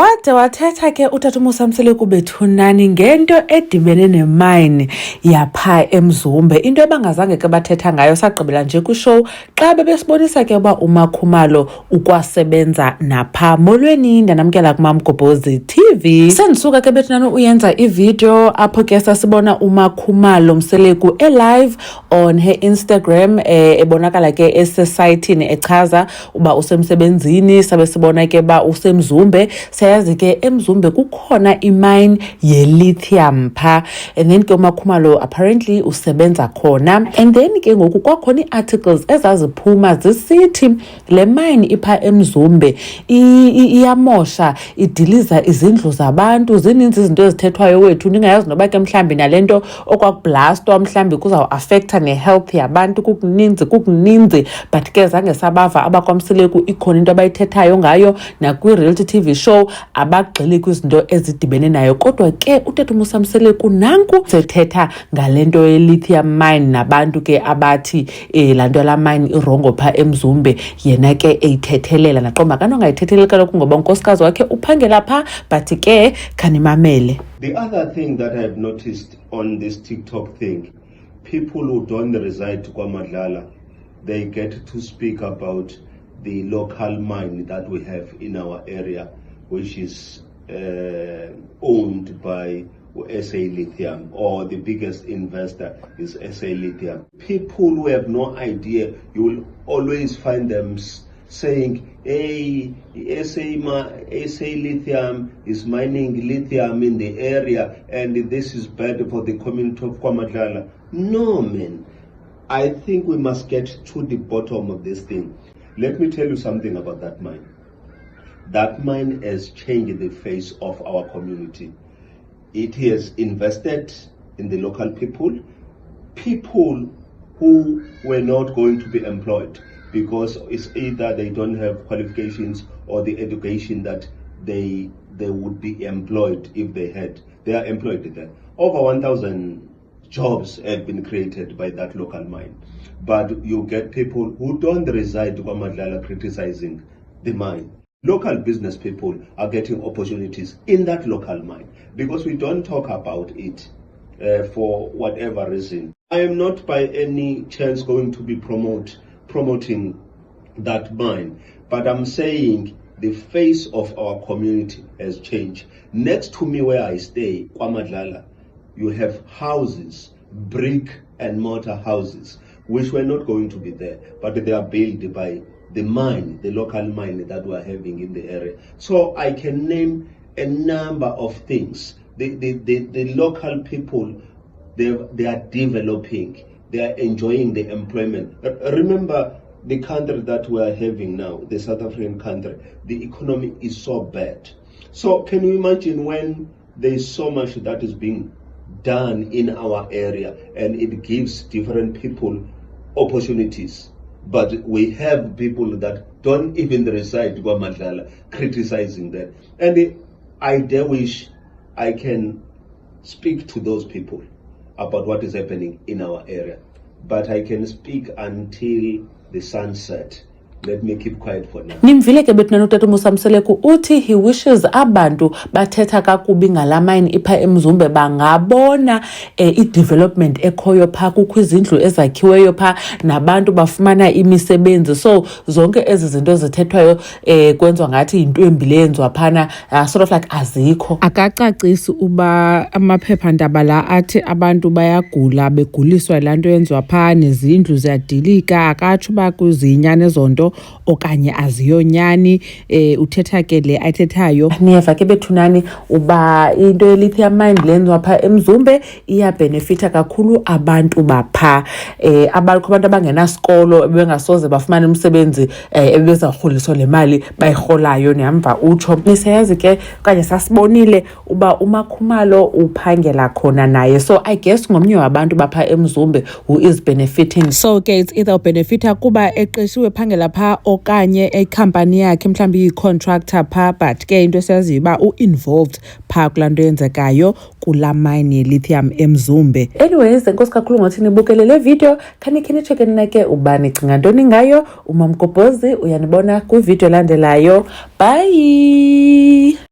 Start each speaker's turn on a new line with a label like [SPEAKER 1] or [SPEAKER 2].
[SPEAKER 1] Wade wathetha ke uTata uMosamseleku Bethunani ngento edibene nemine yapha eMzumbe, into ebangazange ke bathetha ngayo. Sagqibela nje kwishow xa bebesibonisa ke uba uMakhumalo ukwasebenza napha. Molweni, ndanamkela kuMamgobhozi TV. Sendisuka ke Bethunani uyenza ivideo apho ke sasibona uMakhumalo Mseleku live on her Instagram, ebonakala ke esesayithini echaza uba usemsebenzini. Sabe sibona ke ba usemzumbe. Sayazi ke eMzumbe kukhona imine ye-lithium pha, and then ke uMakhumalo apparently usebenza khona. And then ke ngoku kwakhona ii-articles ezaziphuma zisithi le mine ipha eMzumbe iyamosha, idiliza izindlu zabantu. Zininzi izinto ezithethwayo wethu, ndingayazi noba ke mhlambi nalento okwakublastwa mhlambi kuzawuaffecta ne-health yabantu. Kukuninzi but ke zange sabava abakwamseleku ikhona into abayithethayo ngayo. Nakwi-reality TV show abagxili kwizinto ezidibene nayo, kodwa ke uTata uMosamseleku nanku sethetha ngalento ye-lithium mine nabantu ke abathi laa nto yalaa mine irongo phaa eMzumbe. Yena ke eyithethelela naqomba kanongayithetheleli kaloku ngoba unkosikazi wakhe uphangela phaa, but ke khanimamele.
[SPEAKER 2] The other thing that I've noticed on this TikTok thing, people who don't reside to KwaMadlala, they get to speak about the local mine that we have in our area, which is owned by SA Lithium, or the biggest investor is SA Lithium. People who have no idea, you will always find them saying, hey, SA Lithium is mining lithium in the area and this is bad for the community of KwaMadlala. No, man. I think we must get to the bottom of this thing. Let me tell you something about that mine. That mine has changed the face of our community. It has invested in the local people who were not going to be employed because it's either they don't have qualifications or the education that they would be employed if they had. They are employed there. Over 1,000 jobs have been created by that local mine. But you get people who don't reside in KwaMadlala criticizing the mine. Local business people are getting opportunities in that local mine because we don't talk about it for whatever reason. I am not by any chance going to be promoting that mine, but I'm saying the face of our community has changed. Next to me where I stay, KwaMadlala, you have houses, brick and mortar houses, which were not going to be there, but they are built by the mine, the local mine that we are having in the area. So I can name a number of things. The local people, they are developing, they are enjoying the employment. Remember the country that we are having now, the South African country, the economy is so bad. So can you imagine when there is so much that is being done in our area and it gives different people opportunities, but we have people that don't even reside in KwaMadlala criticizing that. And I dare wish I can speak to those people about what is happening in our area, but I can speak until the sunset. Let me keep quiet for now.
[SPEAKER 1] Nimvile ke Bethunani uTata uMosamseleku uthi he wishes abantu bathetha kakubi ngala mine ipha eMzumbe bangabona i-development ekhoyo pha. Kukho izindlu ezakhiweyo pha nabantu bafumana imisebenzi. So zonke ezi zinto zithethwayo kwenziwa ngathi into embi yenziwa phana sort of like azikho. Akacacisi uba amaphephandaba la athi abantu bayagula beguliswa laa nto yenziwa pha nezindlu ziyadilika. Akatsho uba kuziyinyani zonto okanye aziyonyani. Uthetha ke le ayithethayo. Niyeva ke Bethunani uba into ye-lithium mine lenziwa phaa eMzumbe iyabenefitha kakhulu abantu bapha. Abantu abangenasikolo bengasoze bafumane umsebenzi ebezawurholiswa le mali bayirholayo. Niyamva utsho. Nisayazi ke okanye sasibonile uba uMakhumalo uphangela khona naye, so I guess ngomnye wabantu bapha eMzumbe who is benefiting. So ke it's either benefita kuba eqeshiwe phangela pha okanye ikhampani yakhe mhlawumbi iyi-contractor pha, but ke into esiyaziyo uba u-involved pha kulaa nto yenzekayo kulaa mine ye-lithium eMzumbe. Anyways, enkosi kakhulu ngothi nibukele le video. Khanikhe nitsheke nina ke uba nicinga ntoni ngayo. uMamgobhozi uyanibona kwivideo elandelayo. Bye.